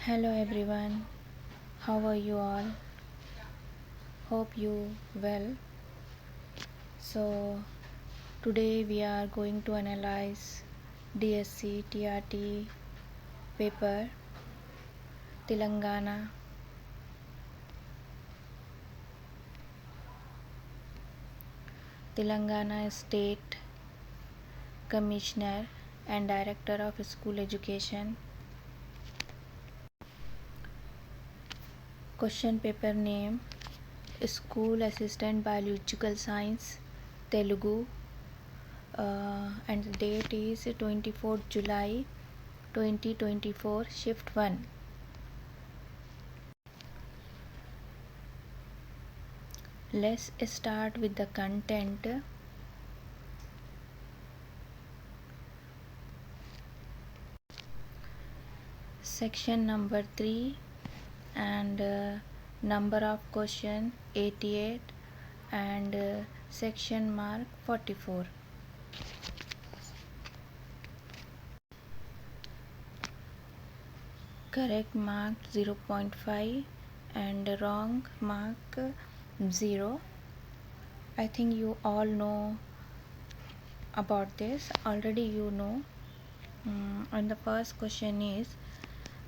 Hello everyone, how are you all? Hope you well. So today we are going to analyze DSC TRT paper Telangana State Commissioner and Director of School Education. Question paper name: School Assistant Biological Science, Telugu, and the date is 24th July 2024, shift 1. Let's start with the content. Section number 3 and number of question 88 and section mark 44. Correct mark 0.5 and wrong mark 0. I think you all know about this, already you know. And the first question is: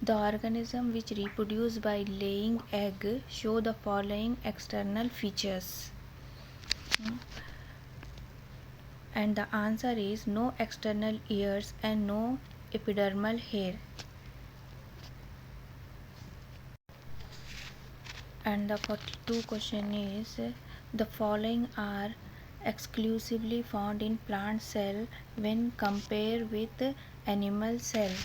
the organism which reproduce by laying egg show the following external features. And the answer is no external ears and no epidermal hair. And the 42 question is: the following are exclusively found in plant cell when compared with animal cell.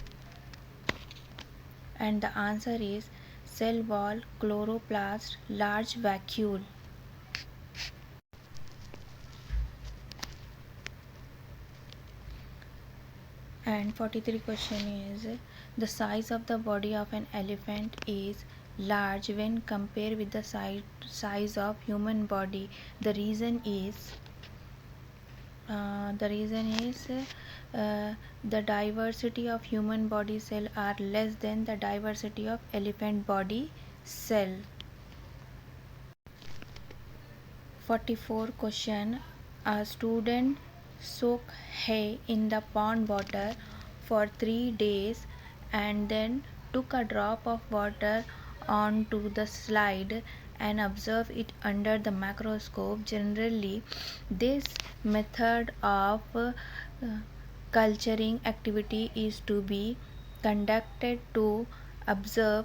And the answer is cell wall, chloroplast, large vacuole. And 43 question is: the size of the body of an elephant is large when compared with the size of human body. The reason is the diversity of human body cell are less than the diversity of elephant body cell. 44 question: a student soak hay in the pond water for 3 days and then took a drop of water onto the slide and observed it under the microscope. Generally, this method of culturing activity is to be conducted to observe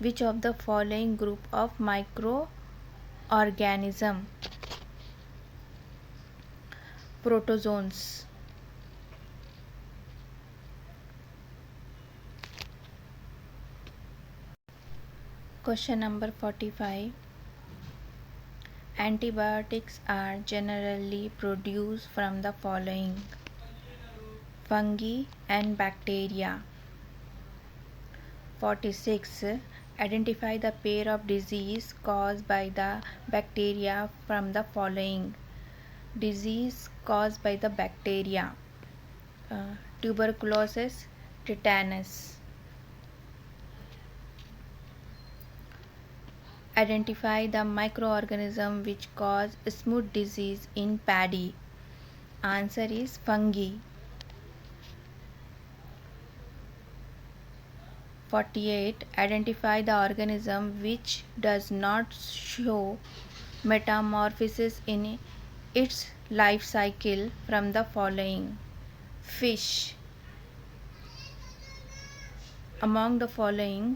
which of the following group of microorganism: protozoans. Question number 45: antibiotics are generally produced from the following: fungi and bacteria. 46: identify the pair of disease caused by the bacteria from the following: disease caused by the bacteria, tuberculosis, tetanus. Identify the microorganism which cause smooth disease in paddy. Answer is fungi. 48: identify the organism which does not show metamorphosis in its life cycle from the following: fish. Among the following,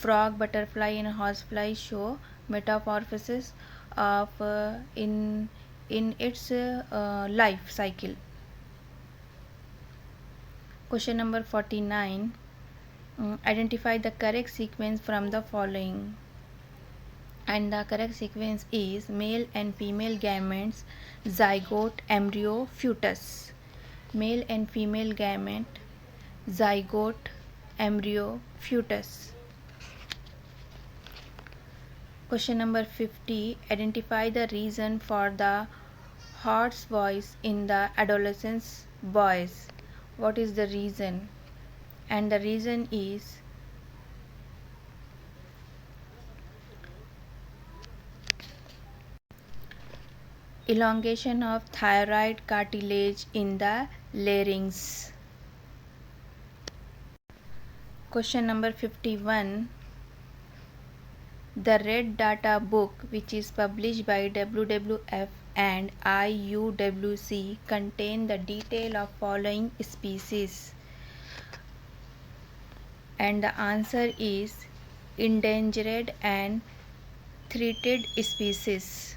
frog, butterfly and horsefly show metamorphosis of in its life cycle. Question number 49: identify the correct sequence from the following. And the correct sequence is male and female gametes, zygote, embryo, fetus. Male and female gamete, zygote, embryo, fetus. Question number 50: identify the reason for the hoarse voice in the adolescent boys. What is the reason? And the reason is elongation of thyroid cartilage in the larynx. Question number 51. The Red Data book, which is published by WWF and IUWC, contain the detail of following species. And the answer is endangered and threatened species.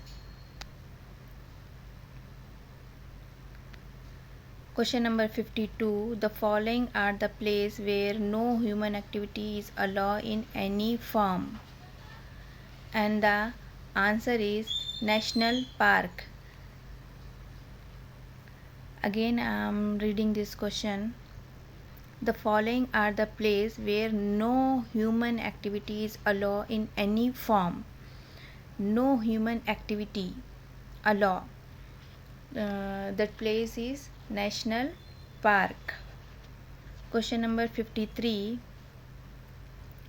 Question number 52. The following are the places where no human activity is allowed in any form. And the answer is National Park. Again I am reading this question. The following are the places where no human activity is allowed in any form. No human activity allowed. That place is National Park. Question number 53.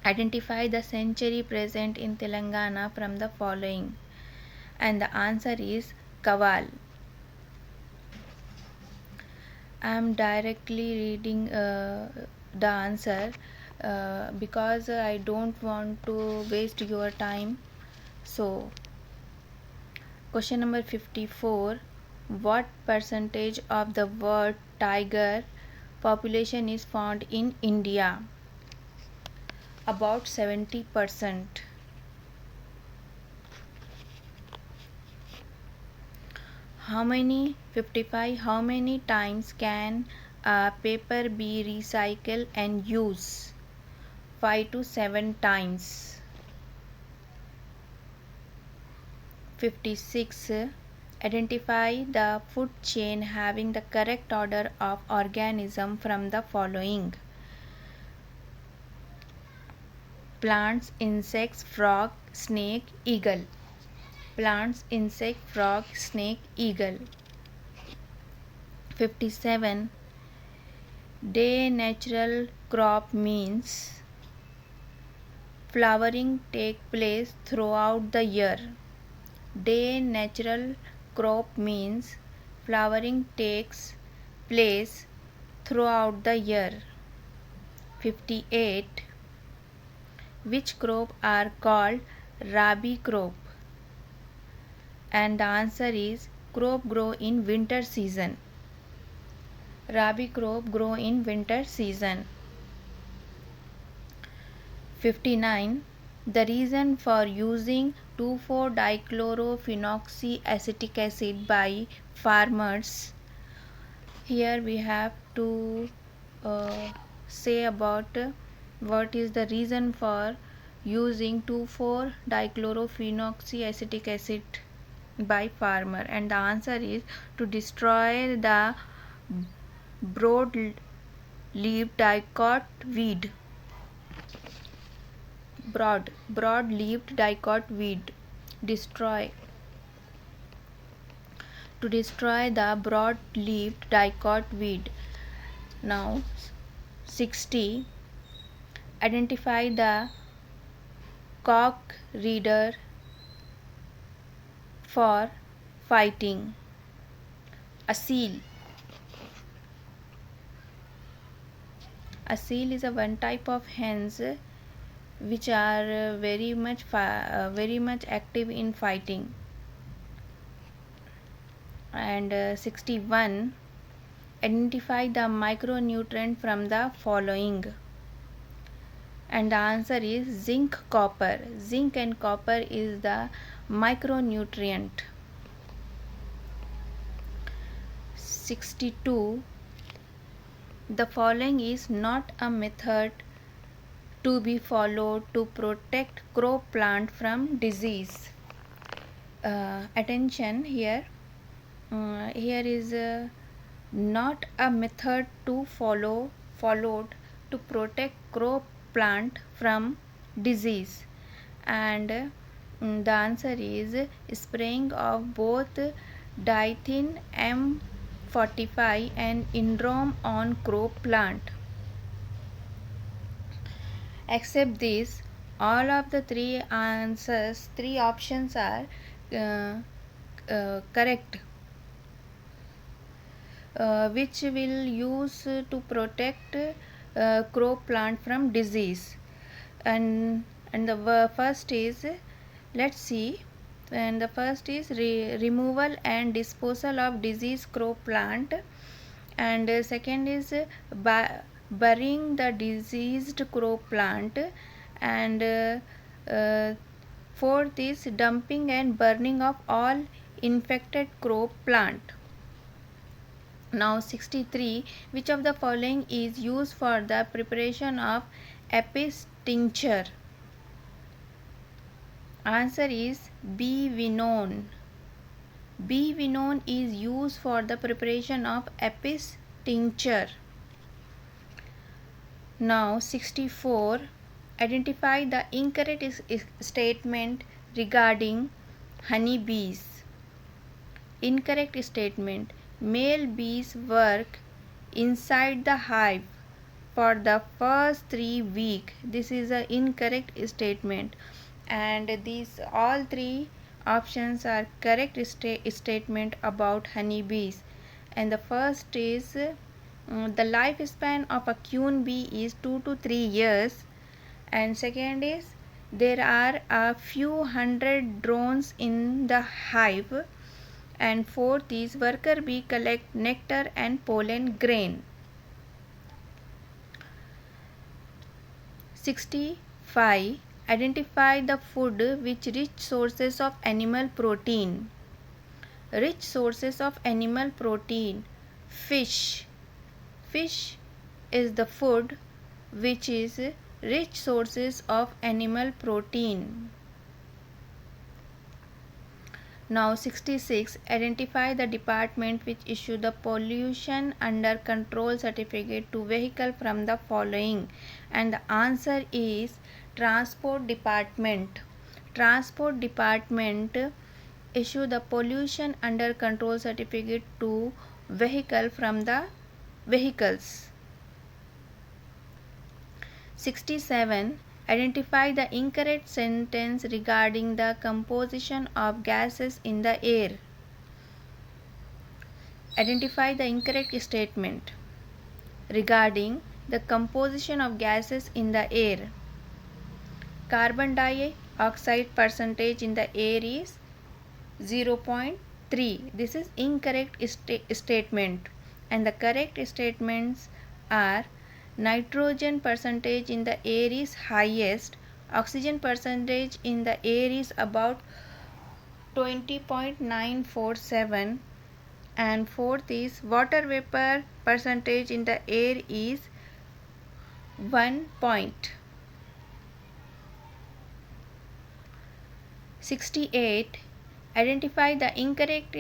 Identify the century present in Telangana from the following. And the answer is Kaval. I am directly reading the answer because I don't want to waste your time. So, question number 54. What percentage of the world tiger population is found in India? About 70%. How many 55 how many times can paper be recycled and used? 5 to 7 times. 56. Identify the food chain having the correct order of organism from the following. Plants, insects, frog, snake, eagle. Plants, insect, frog, snake, eagle. 57. Day natural crop means flowering take place throughout the year. Day natural crop means flowering takes place throughout the year. 58. Which crop are called rabi crop? And the answer is crop grow in winter season. Rabi crop grow in winter season. 59. The reason for using 2,4-dichlorophenoxyacetic acid by farmers. Here we have to say about what is the reason for using 2,4-dichlorophenoxyacetic acid by farmer, and the answer is to destroy the broad-leaved dicot weed. Broad-leaved dicot weed. To destroy the broad-leaved dicot weed. Now 60. Identify the cock reader for fighting. A seal. A seal is a one type of hens which are very much active in fighting. And 61. Identify the micronutrient from the following. And the answer is zinc, copper. Zinc and copper is the micronutrient. 62. The following is not a method to be followed to protect crop plant from disease. Attention here. Here is not a method to followed to protect crop plant from disease, and the answer is spraying of both dithin M45 and Indrom on crop plant. Except this, all of the three options are correct, which will use to protect crop plant from disease. And the first is, let's see, and the first is removal and disposal of disease crop plant, and second is burying the diseased crop plant, and fourth is dumping and burning of all infected crop plant. Now 63, which of the following is used for the preparation of apis tincture? Answer is bivinone. Bivinone is used for the preparation of apis tincture. Now 64, identify the incorrect statement regarding honeybees. Incorrect statement: male bees work inside the hive for the first 3 weeks. This is an incorrect statement, and these all 3 options are correct statement about honeybees. And the first is the lifespan of a queen bee is 2 to 3 years, and second is there are a few hundred drones in the hive, and fourth is worker bee collect nectar and pollen grain. 65, identify the food which rich sources of animal protein. Rich sources of animal protein: fish. Fish is the food which is rich sources of animal protein. Now 66, identify the department which issue the pollution under control certificate to vehicle from the following, and the answer is transport department. Transport department issue the pollution under control certificate to vehicle from the vehicles. 67, identify the incorrect sentence regarding the composition of gases in the air. Identify the incorrect statement regarding the composition of gases in the air. Carbon dioxide percentage in the air is 0.3. This is incorrect statement, and the correct statements are: nitrogen percentage in the air is highest, oxygen percentage in the air is about 20.947, and fourth is water vapor percentage in the air is 1 point. 68, identify the incorrect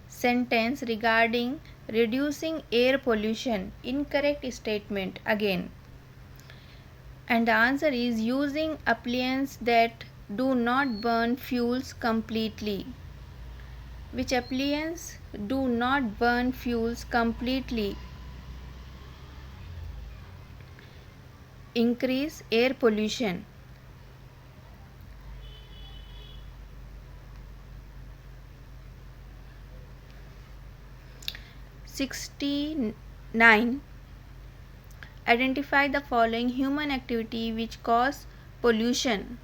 sentence regarding reducing air pollution. Incorrect statement again, and the answer is using appliances that do not burn fuels completely. Which appliances do not burn fuels completely increase air pollution? (69) Identify the following human activity which cause pollution.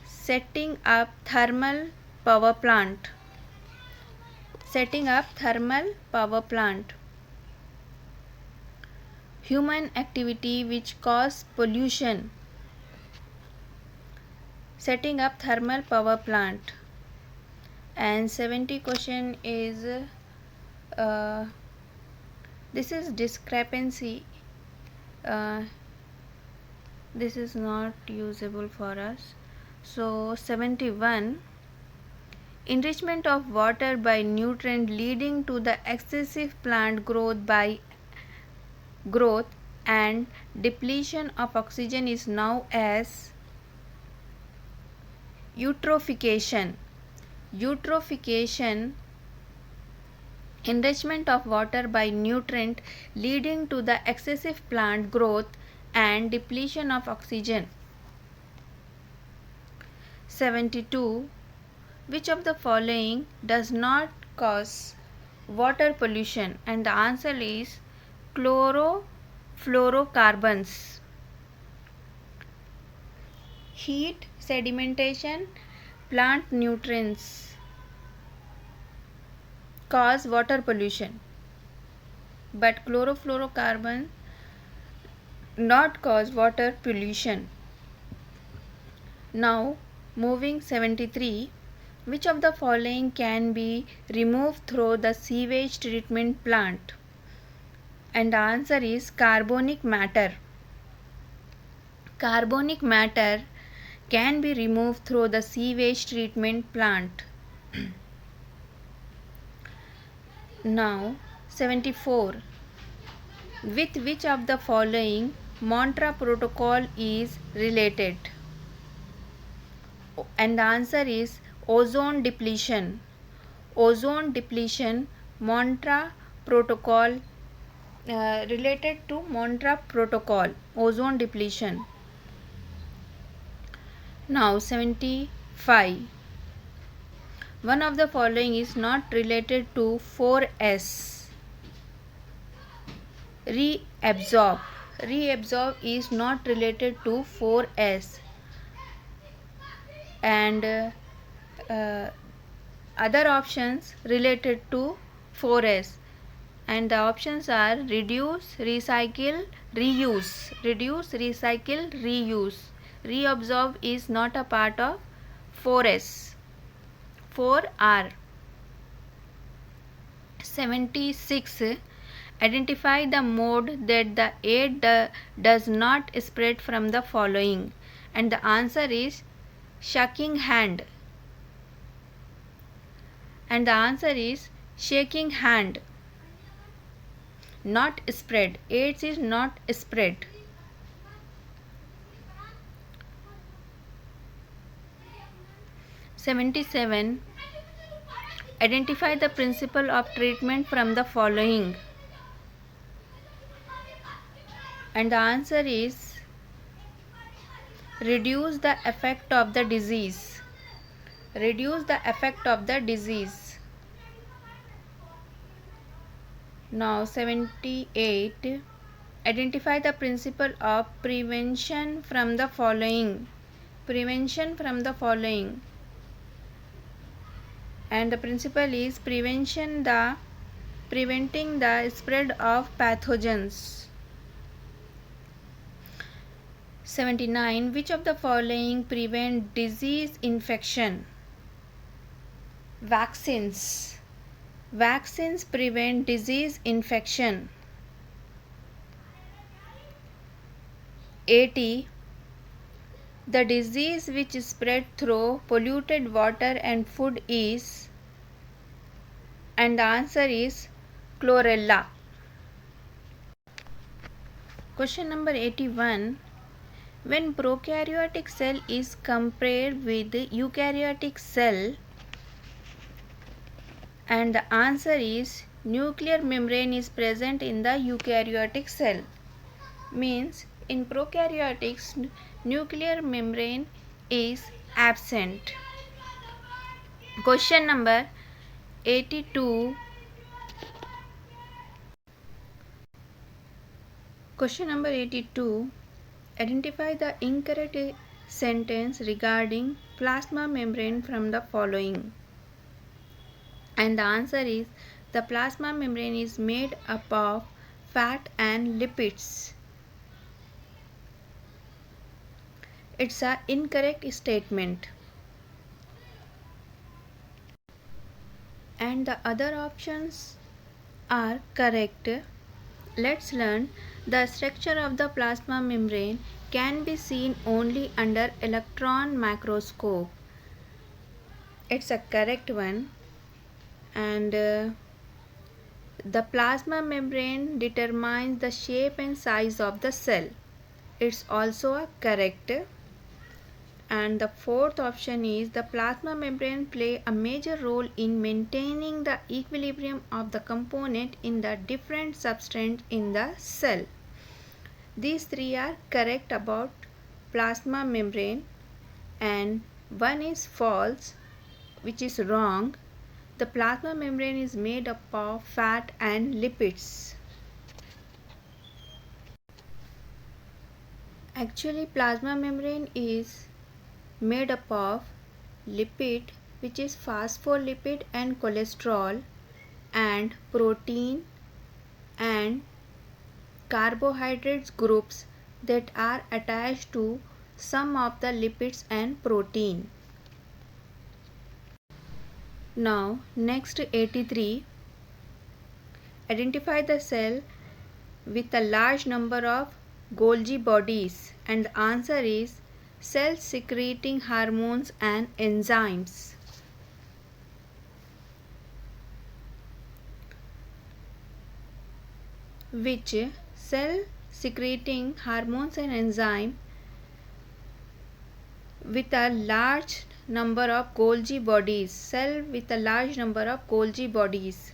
Setting up thermal power plant. Setting up thermal power plant. Human activity which cause pollution. Setting up thermal power plant. And 70 question is this is discrepancy. This is not usable for us. So 71, enrichment of water by nutrient leading to the excessive plant growth and depletion of oxygen is known as eutrophication. Eutrophication, enrichment of water by nutrient leading to the excessive plant growth and depletion of oxygen. 72, Which of the following does not cause water pollution? And the answer is chlorofluorocarbons. Heat, sedimentation, plant nutrients cause water pollution, but chlorofluorocarbon not cause water pollution. Now moving 73, which of the following can be removed through the sewage treatment plant? And the answer is carbonic matter. Carbonic matter can be removed through the sewage treatment plant. Now 74, with which of the following Montreux Protocol is related? And the answer is ozone depletion. Ozone depletion, Montreux Protocol, related to Montreux Protocol, ozone depletion. Now 75, one of the following is not related to 4S. Reabsorb. Reabsorb is not related to 4S. And other options related to 4S, and the options are reduce, recycle, reuse. Reduce, recycle, reuse. Reabsorb is not a part of 4S. 4R. 76, identify the mode that the air does not spread from the following, and the answer is shaking hand. And the answer is shaking hand, not spread. AIDS is not spread. '77, identify the principle of treatment from the following, and the answer is reduce the effect of the disease. Reduce the effect of the disease. Now 78, identify the principle of prevention from the following. Prevention from the following, and the principle is preventing the spread of pathogens. 79, which of the following prevent disease infection? Vaccines. Vaccines prevent disease infection. 80, the disease which is spread through polluted water and food is, and the answer is chlorella. Question number 81, when prokaryotic cell is compared with eukaryotic cell, and the answer is nuclear membrane is present in the eukaryotic cell. Means in prokaryotics, nuclear membrane is absent. Question number 82. Question number 82. Identify the incorrect sentence regarding plasma membrane from the following. And the answer is the plasma membrane is made up of fat and lipids. It's an incorrect statement. And the other options are correct. Let's learn the structure of the plasma membrane can be seen only under electron microscope. It's a correct one. And the plasma membrane determines the shape and size of the cell. It's also a correct. And the fourth option is the plasma membrane play a major role in maintaining the equilibrium of the component in the different substance in the cell. These three are correct about plasma membrane, and one is false. which is wrong. The plasma membrane is made up of fat and lipids. Actually, plasma membrane is made up of lipid, which is phospholipid and cholesterol, and protein and carbohydrates groups that are attached to some of the lipids and protein. Now next 83. Identify the cell with a large number of Golgi bodies, and the answer is cells secreting hormones and enzymes. Which cell secreting hormones and enzyme with a large number of Golgi bodies? Cell with a large number of Golgi bodies.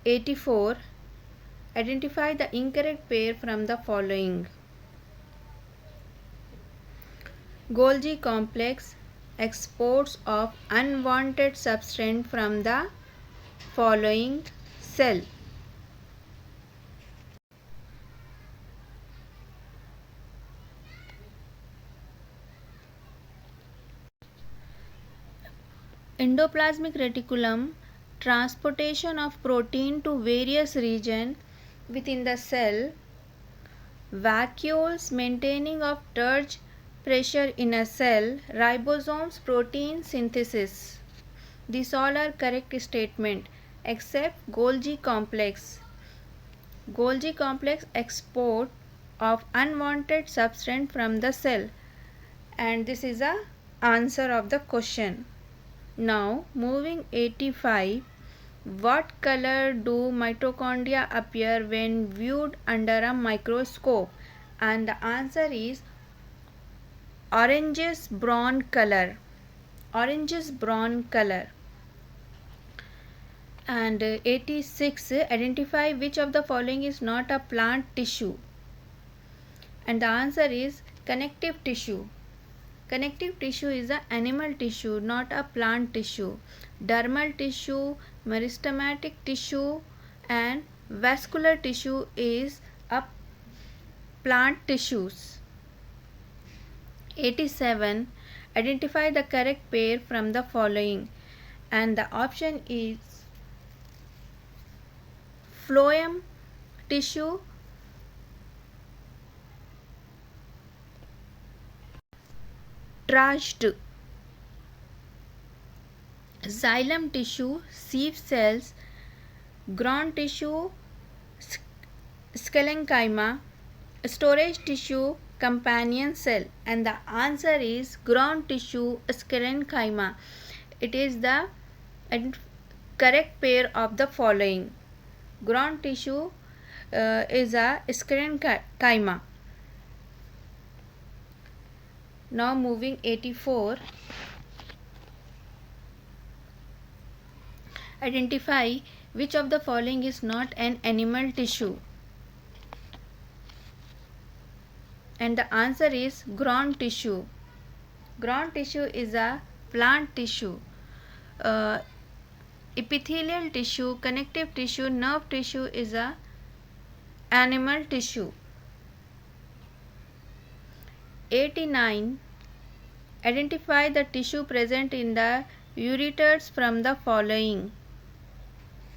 84. Identify the incorrect pair from the following. Golgi complex exports of unwanted substance from the following cell. Endoplasmic reticulum, transportation of protein to various regions within the cell. Vacuoles, maintaining of turgid pressure in a cell. Ribosomes, protein synthesis. These all are correct statement except Golgi complex. Golgi complex export of unwanted substance from the cell, and this is the answer of the question. Now moving 85. What color do mitochondria appear when viewed under a microscope? And the answer is orangish brown color. Orangish brown color. And 86. Identify which of the following is not a plant tissue. And the answer is connective tissue. Connective tissue is an animal tissue, not a plant tissue. Dermal tissue, meristematic tissue and vascular tissue is a plant tissues. 87. Identify the correct pair from the following, and the option is phloem tissue, trached xylem tissue, sieve cells, ground tissue, sclerenchyma, storage tissue, companion cell. And the answer is ground tissue, sclerenchyma. It is the correct pair of the following. Ground tissue is a sclerenchyma. Now moving 84. Identify which of the following is not an animal tissue. And the answer is ground tissue. Ground tissue is a plant tissue. Epithelial tissue, connective tissue, nerve tissue is a animal tissue. 89. Identify the tissue present in the ureters from the following.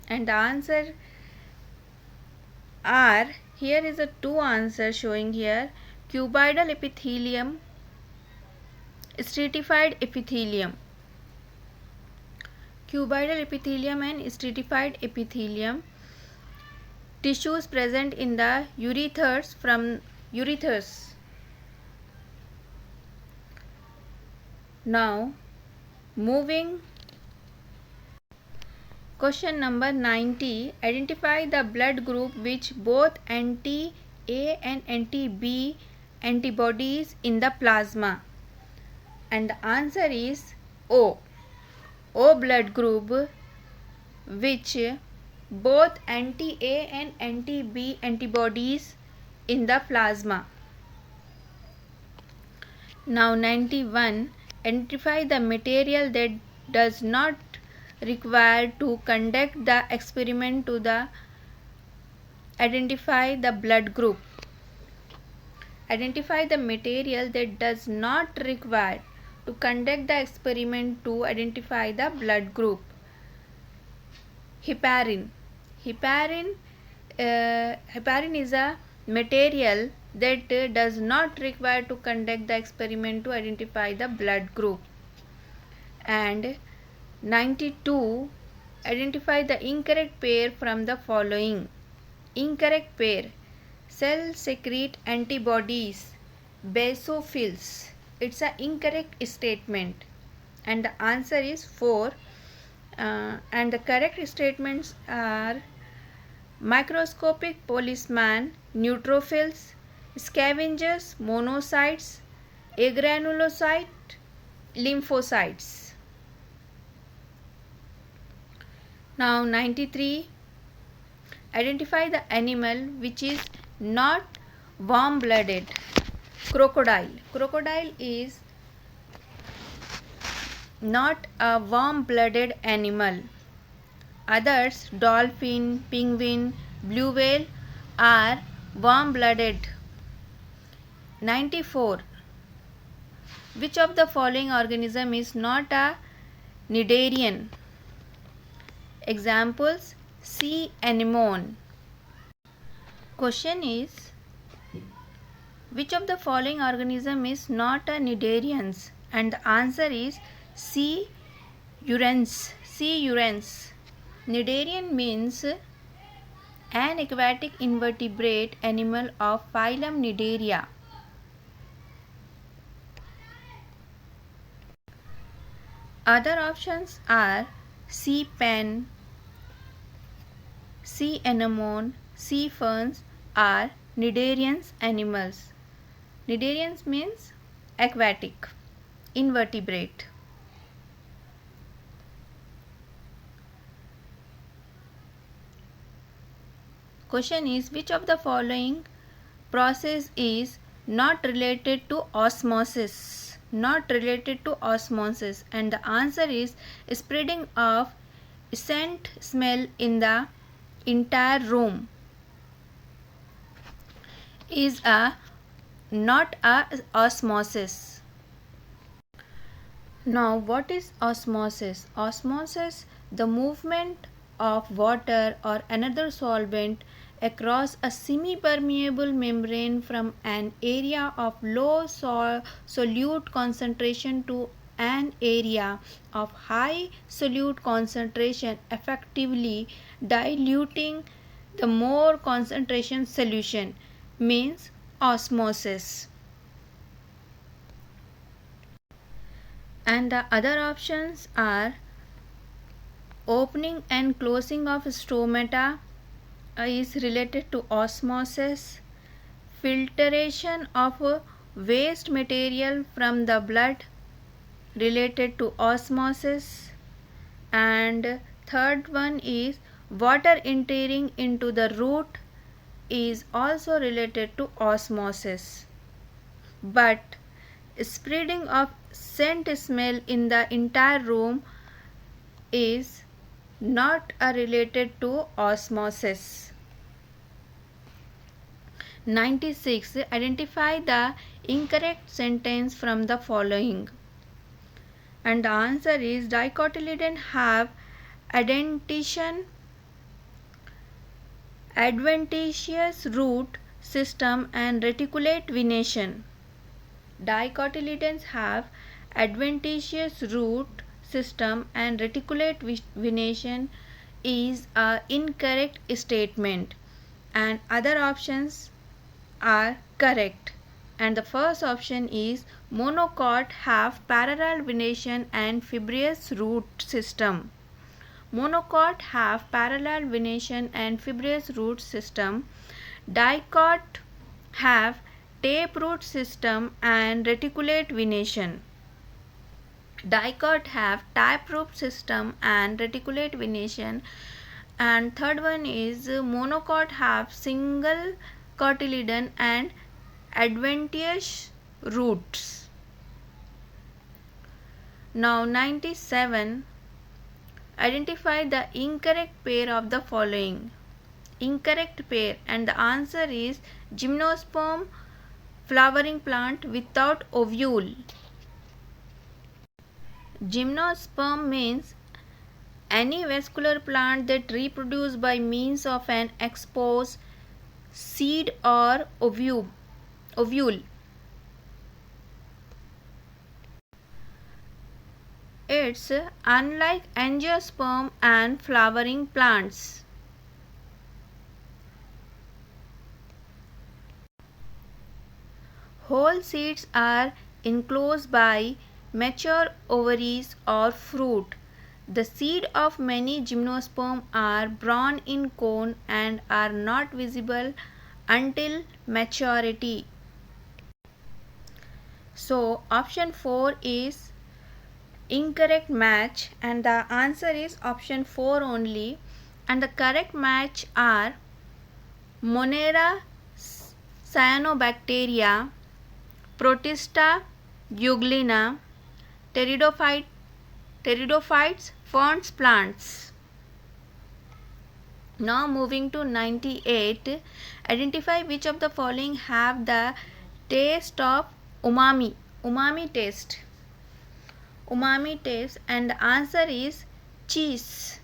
And the answer are, here is a two answers showing here: cuboidal epithelium, stratified epithelium. Cuboidal epithelium and stratified epithelium. Tissues present in the ureters from ureters. Now moving question number 90. Identify the blood group which both anti-A and anti-B antibodies in the plasma. And the answer is O. O blood group which both anti-A and anti-B antibodies in the plasma. Now 91. Identify the material that does not require to conduct the experiment to the identify the blood group. Identify the material that does not require to conduct the experiment to identify the blood group. Heparin. Heparin is a material that does not require to conduct the experiment to identify the blood group. And 92. Identify the incorrect pair from the following. Incorrect pair. Cells secrete antibodies, basophils. It's an incorrect statement. And the answer is 4. And the correct statements are microscopic policeman, neutrophils, scavengers, monocytes, agranulocyte, lymphocytes. Now 93. Identify the animal which is not warm-blooded. Crocodile. Crocodile is not a warm-blooded animal. Others, dolphin, penguin, blue whale are warm-blooded. 94. Which of the following organism is not a cnidarian? Examples: sea anemone. Question is, which of the following organism is not a cnidarian? And the answer is sea urens. Sea urens. Cnidarian means an aquatic invertebrate animal of phylum Cnidaria. Other options are sea pen, sea anemone, sea ferns are cnidarian animals. Cnidarians means aquatic invertebrate. Question is, which of the following process is not related to osmosis? Not related to osmosis, and the answer is spreading of scent smell in the entire room is not a osmosis. Now what is osmosis? Osmosis, the movement of water or another solvent across a semi-permeable membrane from an area of low solute concentration to an area of high solute concentration, effectively diluting the more concentration solution, means osmosis. And the other options are opening and closing of stomata is related to osmosis, filtration of waste material from the blood related to osmosis, and third one is water entering into the root is also related to osmosis. But spreading of scent smell in the entire room is not related to osmosis. 96. Identify the incorrect sentence from the following. And the answer is dicotyledon have adventitious root system and reticulate venation. Dicotyledons have adventitious root system and reticulate venation is a incorrect statement, and other options are correct. And the first option is monocot have parallel venation and fibrous root system. Monocot have parallel venation and fibrous root system. Dicot have tape root system and reticulate venation. Dicot have taproot system and reticulate venation. And third one is monocot have single cotyledon and adventitious roots. Now 97. Identify the incorrect pair of the following. Incorrect pair, and the answer is gymnosperm, flowering plant without ovule. Gymnosperm means any vascular plant that reproduces by means of an exposed seed or ovule. It's unlike angiosperm and flowering plants. Whole seeds are enclosed by mature ovaries or fruit. The seed of many gymnosperm are brown in cone and are not visible until maturity. So option 4 is incorrect match, and the answer is option 4 only, and the correct match are Monera cyanobacteria, Protista buglina, pteridophytes, ferns plants. Now moving to 98. Identify which of the following have the taste of umami. Umami taste. Umami taste, and the answer is cheese.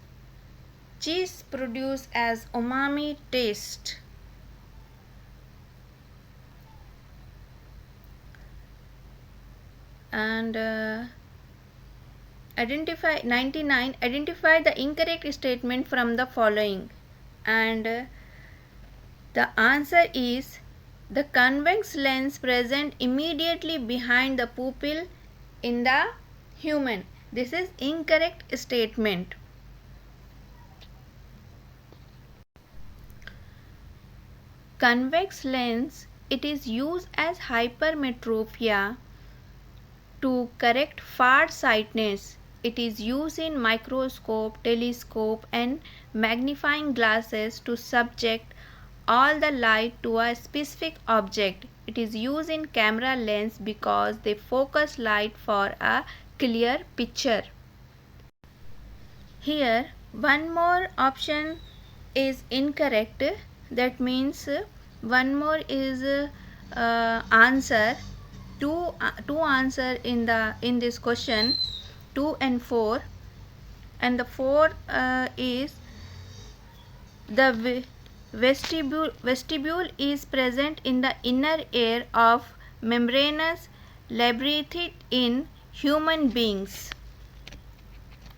Cheese produces as umami taste. And identify 99. Identify the incorrect statement from the following, and the answer is the convex lens present immediately behind the pupil in the human. This is incorrect statement. Convex lens, it is used as hypermetropia to correct far-sightedness. It is used in microscope, telescope and magnifying glasses to subject all the light to a specific object. It is used in camera lens because they focus light for a clear picture. Here one more option is incorrect. That means one more is answer. Two answer in this question, 2 and 4, and the 4 is the vestibule is present in the inner ear of membranous labyrinth in human beings.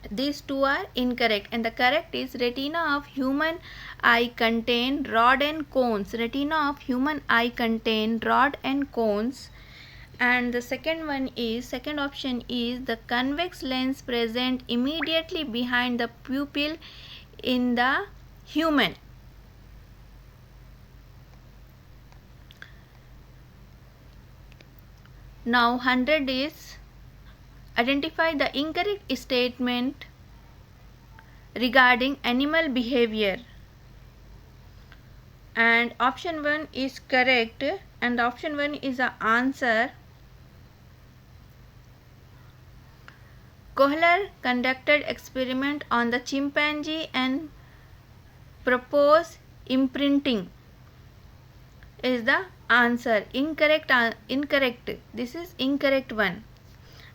These two are incorrect, and the correct is retina of human eye contain rod and cones. Retina of human eye contain rod and cones. And the second option is the convex lens present immediately behind the pupil in the human. Now 100 is identify the incorrect statement regarding animal behavior, and option 1 is correct, and option 1 is the answer. Kohler conducted experiment on the chimpanzee and proposed imprinting is the answer. Incorrect. This is incorrect one.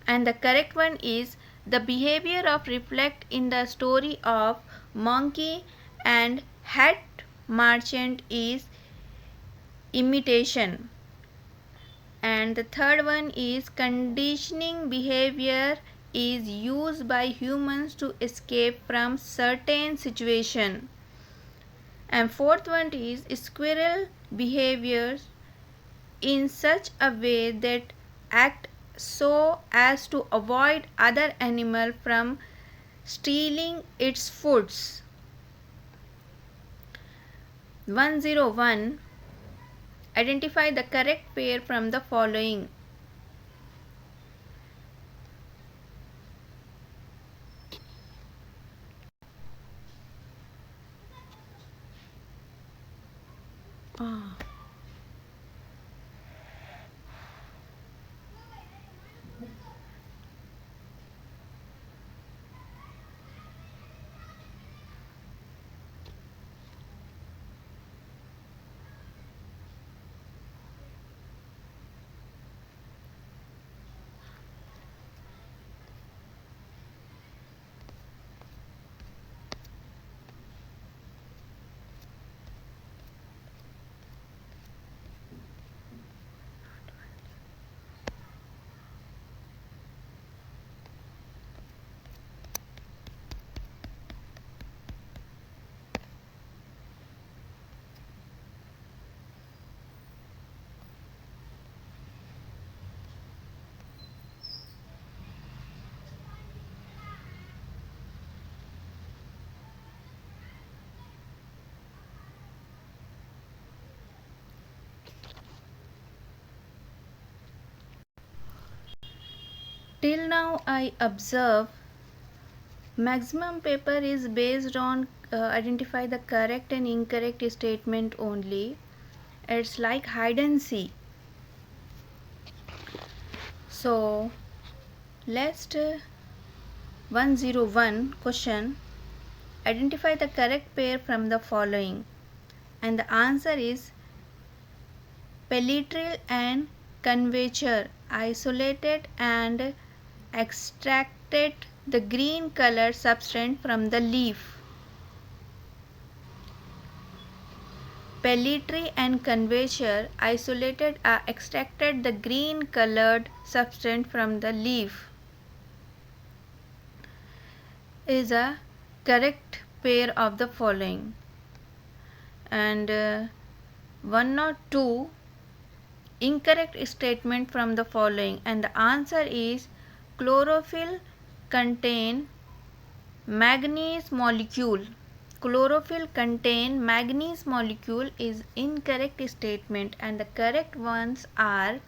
And the correct one is the behavior of reflect in the story of monkey and hat merchant is imitation. And the third one is conditioning behavior is used by humans to escape from certain situation. And fourth one is squirrel behaviors in such a way that act so as to avoid other animal from stealing its foods. 101. Identify the correct pair from the following. Till now I observe maximum paper is based on identify the correct and incorrect statement only. It's like hide and seek. So let's 101 question. Identify the correct pair from the following, and the answer is pellitril and conveyor isolated and extracted the green colored substance from the leaf. Pelletry and conveyor isolated or extracted the green colored substance from the leaf is a correct pair of the following. And 102 incorrect statement from the following, and the answer is chlorophyll contain manganese molecule. Chlorophyll contain manganese molecule is incorrect statement, and the correct ones are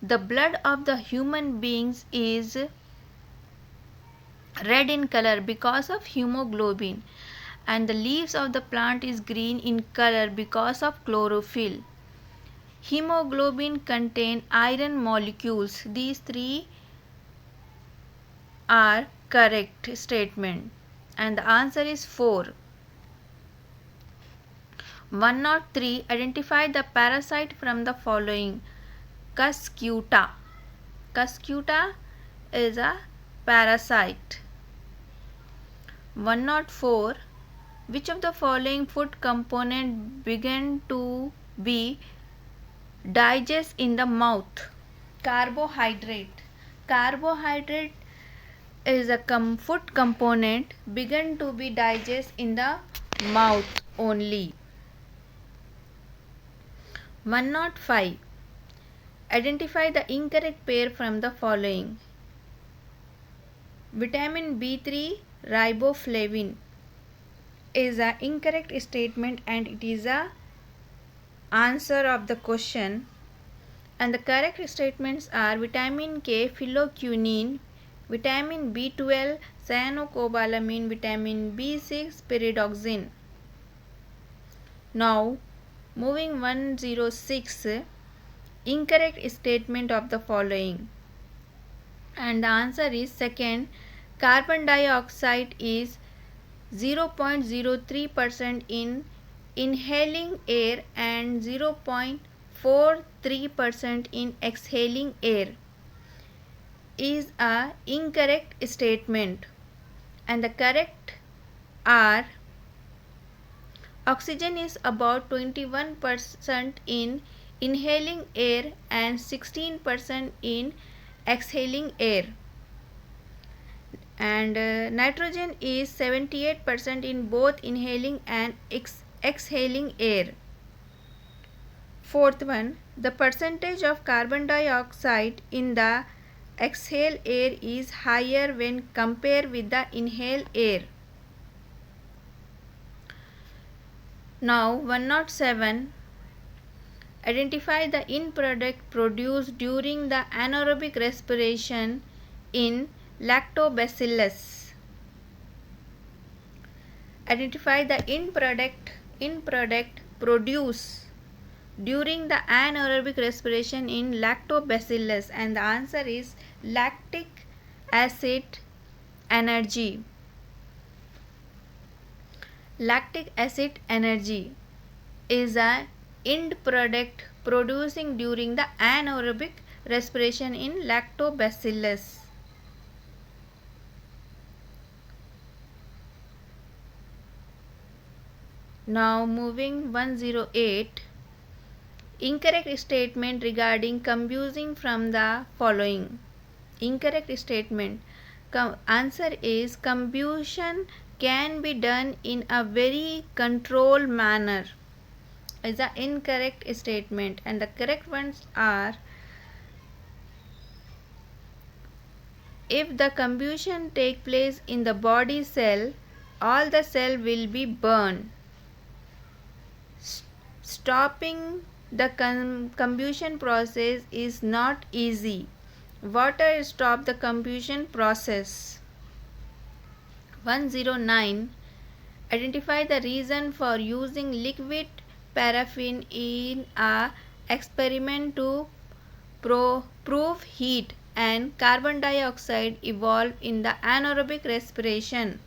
the blood of the human beings is red in color because of hemoglobin, and the leaves of the plant is green in color because of chlorophyll. Hemoglobin contain iron molecules. These three are correct statement, and the answer is 4. 103 identify the parasite from the following. Cuscuta. Cuscuta is a parasite. 104 which of the following food component begin to be digest in the mouth? Carbohydrate. Carbohydrate is a food component begin to be digest in the mouth only. 105 identify the incorrect pair from the following. Vitamin B3 riboflavin is an incorrect statement, and it is a answer of the question, and the correct statements are vitamin K phylloquinine, vitamin B12 cyanocobalamin, vitamin B6 pyridoxine. Now moving 106 incorrect statement of the following, and the answer is second. Carbon dioxide is 0.03% in inhaling air and 0.43% in exhaling air is a incorrect statement, and the correct are oxygen is about 21% in inhaling air and 16% in exhaling air, and nitrogen is 78% in both inhaling and exhaling air. Fourth one, the percentage of carbon dioxide in the exhale air is higher when compared with the inhale air. Now 107 identify the end product produced during the anaerobic respiration in lactobacillus. Identify the end product produced during the anaerobic respiration in lactobacillus, and the answer is lactic acid energy. Lactic acid energy is a end product producing during the anaerobic respiration in lactobacillus. Now moving 108 incorrect statement regarding combusting from the following. Incorrect statement. Answer is combustion can be done in a very controlled manner is the incorrect statement, and the correct ones are if the combustion take place in the body cell, all the cell will be burned. Stopping the combustion process is not easy. Water stop the combustion process. 109. Identify the reason for using liquid paraffin in a experiment to prove heat and carbon dioxide evolve in the anaerobic respiration.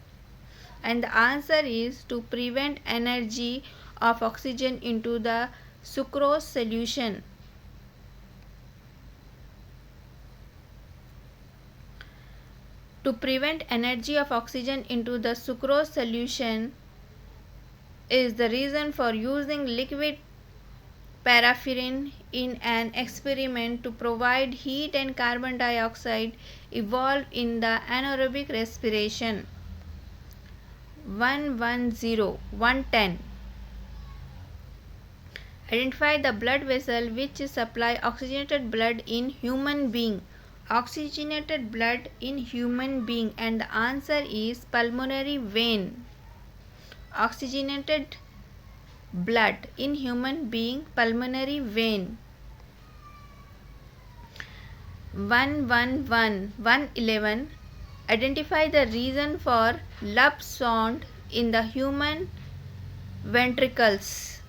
And the answer is to prevent energy of oxygen into the sucrose solution. To prevent energy of oxygen into the sucrose solution is the reason for using liquid paraffin in an experiment to provide heat and carbon dioxide evolve in the anaerobic respiration. 110. Identify the blood vessel which supply oxygenated blood in human being. Oxygenated blood in human being, and the answer is pulmonary vein. Oxygenated blood in human being, pulmonary vein. 111. Identify the reason for lump sound in the human ventricles.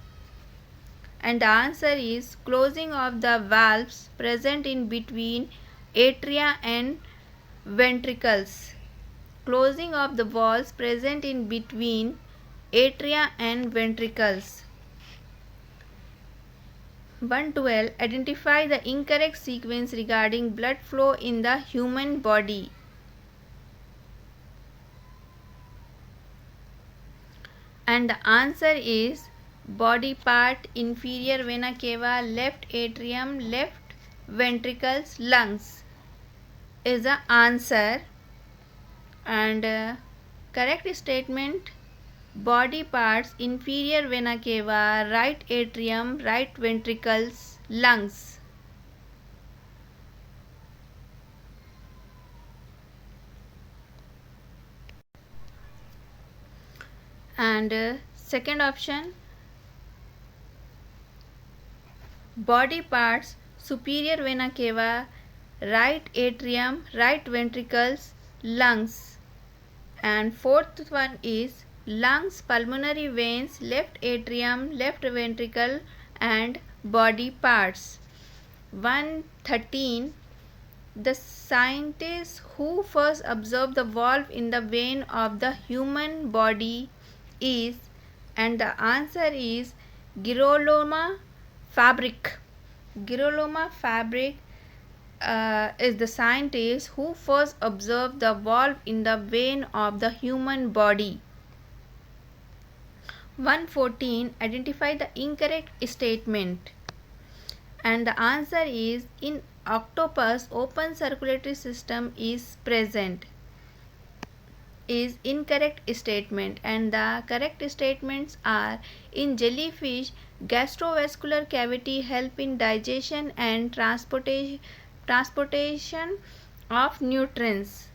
And the answer is closing of the valves present in between atria and ventricles. Closing of the valves present in between atria and ventricles. 112. Identify the incorrect sequence regarding blood flow in the human body. And the answer is body part, inferior vena cava, left atrium, left ventricles, lungs is the answer. And correct statement: body parts, inferior vena cava, right atrium, right ventricles, lungs. And second option, body parts, superior vena cava, right atrium, right ventricles, lungs. And fourth one is lungs, pulmonary veins, left atrium, left ventricle, and body parts. 113. The scientist who first observed the valve in the vein of the human body is, and the answer is Girolamo Fabric. Girolamo Fabric is the scientist who first observed the valve in the vein of the human body. 114. Identify the incorrect statement. And the answer is in octopus open circulatory system is present is incorrect statement, and the correct statements are in jellyfish gastrovascular cavity help in digestion and transportation of nutrients.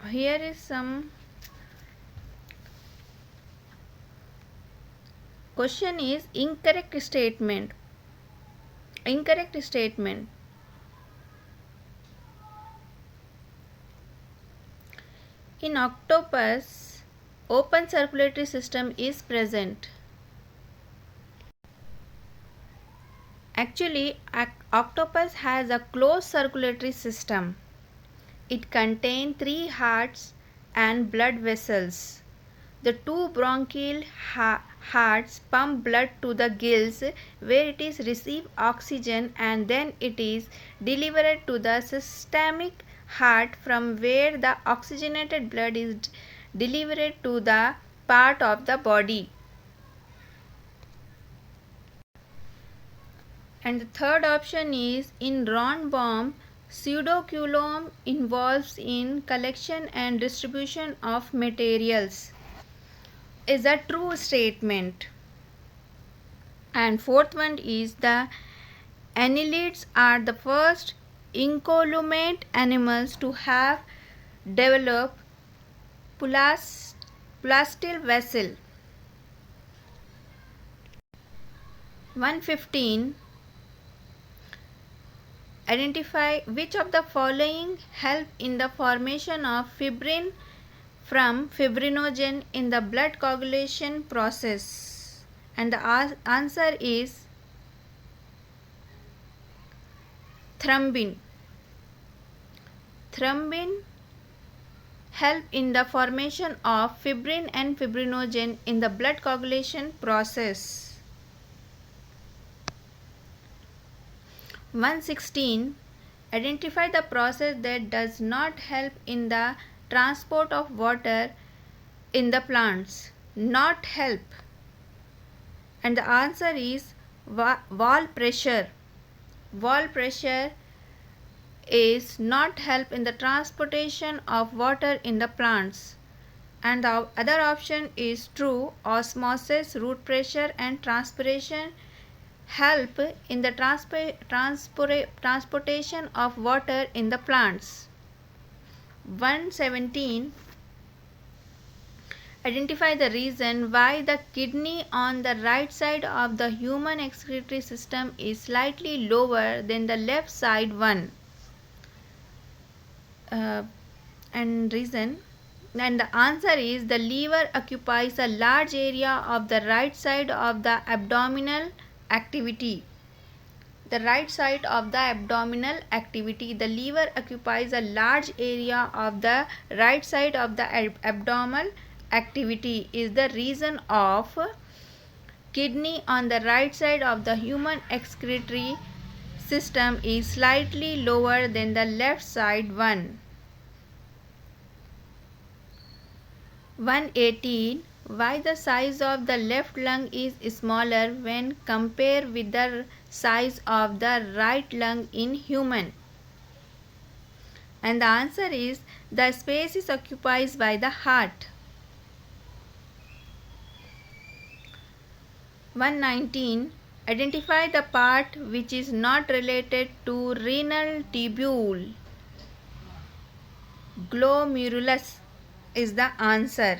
Here is some question is incorrect statement. Incorrect statement. In octopus, open circulatory system is present. Actually, octopus has a closed circulatory system. It contains 3 hearts and blood vessels. The 2 bronchial hearts pump blood to the gills where it is receive oxygen, and then it is delivered to the systemic heart from where the oxygenated blood is delivered to the part of the body. And the third option is in round bomb, pseudoculum involves in collection and distribution of materials is a true statement. And fourth one is the annelids are the first incolumate animals to have developed Plastil vessel. 115. Identify which of the following help in the formation of fibrin from fibrinogen in the blood coagulation process. And the answer is thrombin. Thrombin help in the formation of fibrin and fibrinogen in the blood coagulation process. 116. Identify the process that does not help in the transport of water in the plants. Not help. And the answer is wall pressure. Wall pressure is not help in the transportation of water in the plants. And the other option is true. Osmosis, root pressure and transpiration help in the transportation of water in the plants. 117. Identify the reason why the kidney on the right side of the human excretory system is slightly lower than the left side one. And the answer is the liver occupies a large area of the right side of the abdominal activity. The right side of the abdominal activity. The liver occupies a large area of the right side of the abdominal activity is the reason of kidney on the right side of the human excretory system is slightly lower than the left side one. 118. Why the size of the left lung is smaller when compared with the size of the right lung in human? And the answer is the space is occupied by the heart. 119. Identify the part which is not related to renal tubule. Glomerulus is the answer.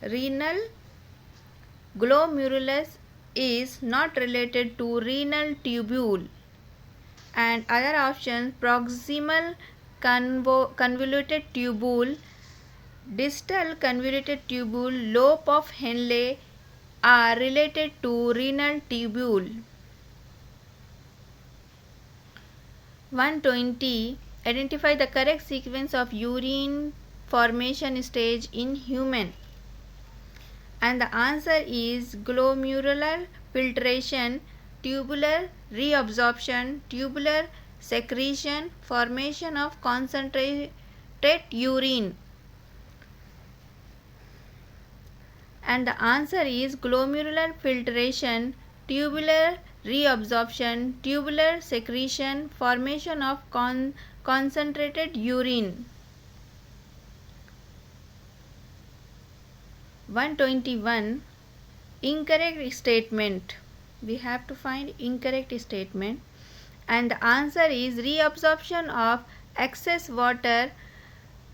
Renal glomerulus is not related to renal tubule. And other options: proximal convoluted tubule, distal convoluted tubule, lobe of Henle are related to renal tubule. 120. Identify the correct sequence of urine formation stage in human. And the answer is glomerular filtration, tubular reabsorption, tubular secretion, formation of concentrated urine. And the answer is glomerular filtration, tubular reabsorption, tubular secretion, formation of concentrated urine. 121. Incorrect statement. We have to find incorrect statement. And the answer is reabsorption of excess water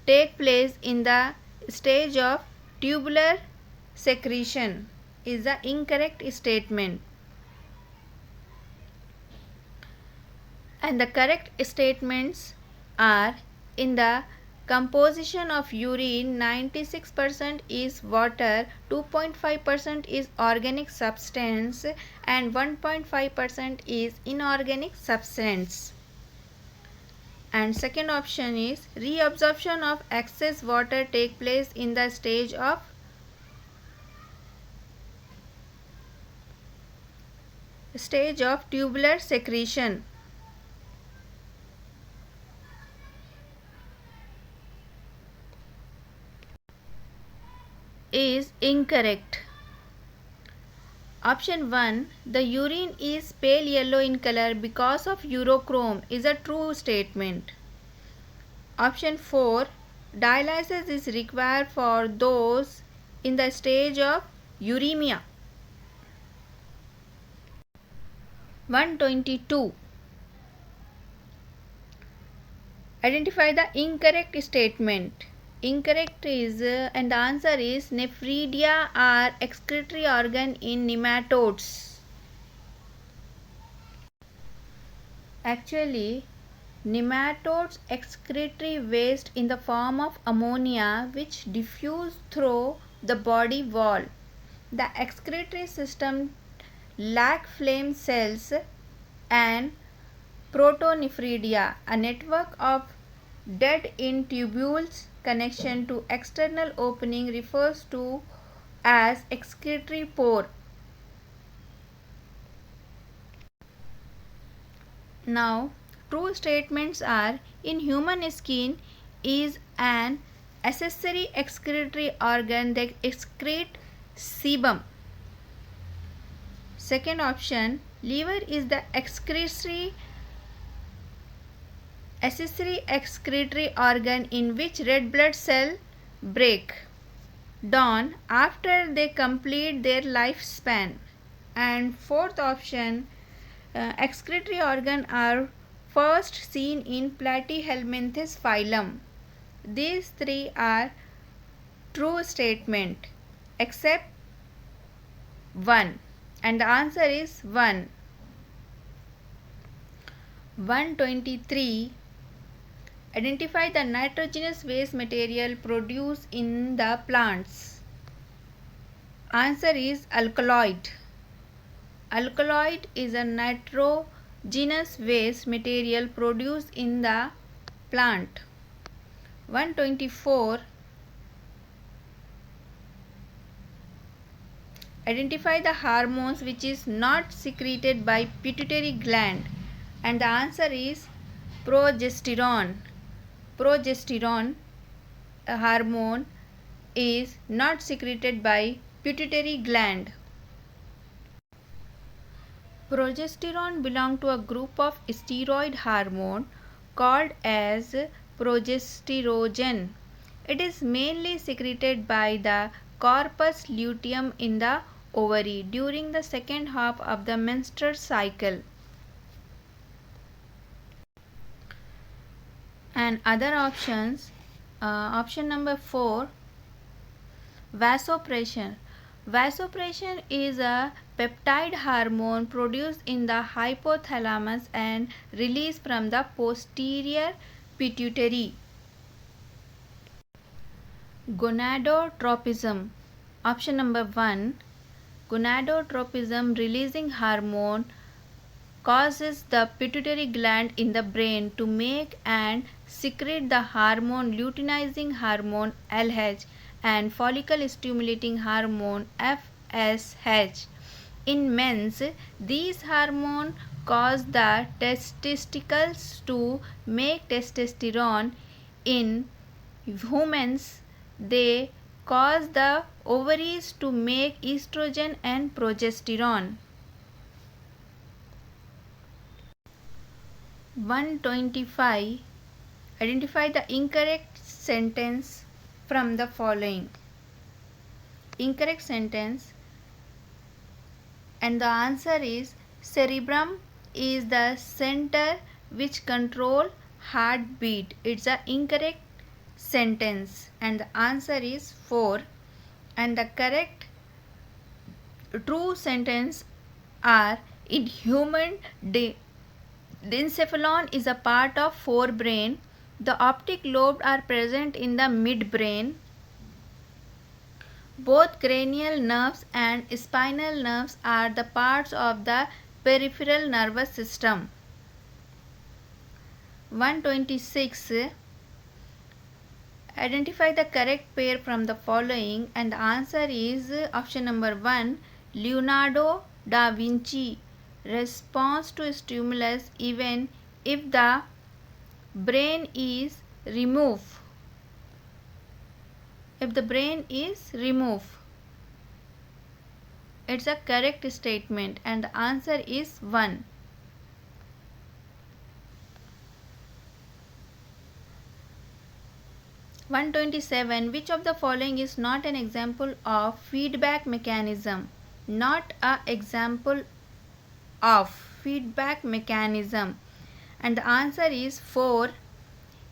take place in the stage of tubular secretion is the incorrect statement. And the correct statements are: in the composition of urine, 96% is water, 2.5% is organic substance and 1.5% is inorganic substance. And second option is reabsorption of excess water take place in the stage of tubular secretion. Is incorrect. Option 1, the urine is pale yellow in color because of urochrome is a true statement. Option 4, dialysis is required for those in the stage of uremia. 122. Identify the incorrect statement. Incorrect is and the answer is nephridia are excretory organ in nematodes. Actually, nematodes excretory waste in the form of ammonia which diffuse through the body wall. The excretory system lack flame cells and protonephridia, a network of dead in tubules connection to external opening refers to as excretory pore. Now, true statements are in human skin is an accessory excretory organ that excrete sebum. Second option, liver is the accessory excretory organ in which red blood cells break down after they complete their lifespan. And fourth option, excretory organs are first seen in Platyhelminthes phylum. These three are true statement except one, and the answer is 1. 123. Identify the nitrogenous waste material produced in the plants. Answer is alkaloid. Alkaloid is a nitrogenous waste material produced in the plant. 124. Identify the hormones which is not secreted by pituitary gland, and the answer is progesterone. Progesterone, a hormone, is not secreted by pituitary gland. Progesterone belongs to a group of steroid hormone called as progesterone. It is mainly secreted by the corpus luteum in the ovary during the second half of the menstrual cycle. And other options, option number 4, vasopressin. Vasopressin is a peptide hormone produced in the hypothalamus and released from the posterior pituitary. Gonadotropism. Option number 1, gonadotropism releasing hormone causes the pituitary gland in the brain to make and secrete the hormone luteinizing hormone LH and follicle stimulating hormone FSH. In men, these hormones cause the testicles to make testosterone. In humans, they cause the ovaries to make estrogen and progesterone. 125. Identify the incorrect sentence from the following. Incorrect sentence, and the answer is cerebrum is the center which control heartbeat. It's an incorrect sentence, and the answer is 4. And the correct true sentence are in human the encephalon is a part of forebrain. The optic lobes are present in the midbrain. Both cranial nerves and spinal nerves are the parts of the peripheral nervous system. 126. Identify the correct pair from the following, and the answer is option number 1, Leonardo da Vinci responds to stimulus even if the brain is removed. If the brain is removed, it's a correct statement, and the answer is 1. (127) Which of the following is not an example of feedback mechanism? Not a example of feedback mechanism, and the answer is 4.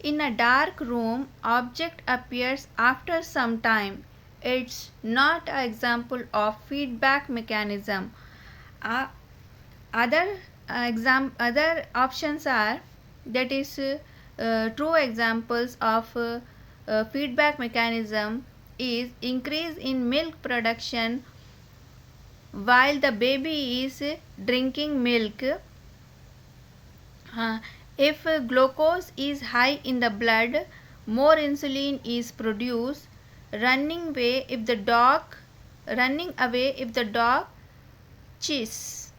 In a dark room, object appears after some time. It's not an example of feedback mechanism. Uh, other options are, that is true examples of feedback mechanism is increase in milk production while the baby is drinking milk. If glucose is high in the blood, more insulin is produced. Running away if the dog chews.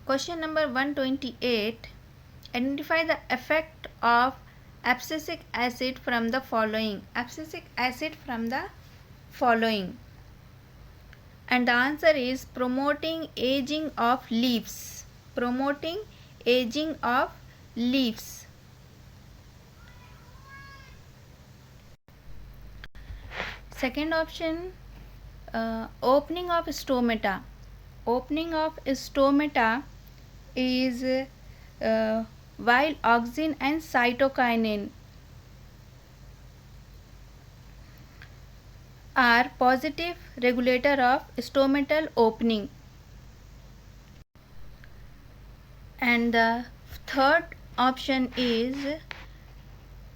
Question number 128. Identify the effect of abscisic acid from the following. Abscisic acid from the following. And the answer is promoting aging of leaves. Promoting aging of leaves. Second option, opening of stomata. Opening of stomata is while auxin and cytokinin are positive regulator of stomatal opening. And the third option is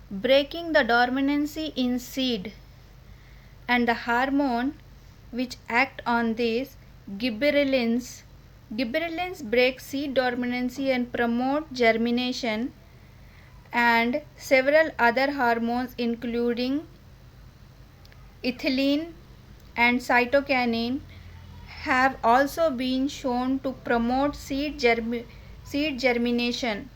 breaking the dormancy in seed, and the hormone which act on this, gibberellins. Gibberellins break seed dormancy and promote germination, and several other hormones including ethylene and cytokinin have also been shown to promote seed germination.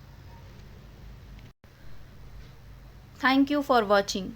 Thank you for watching.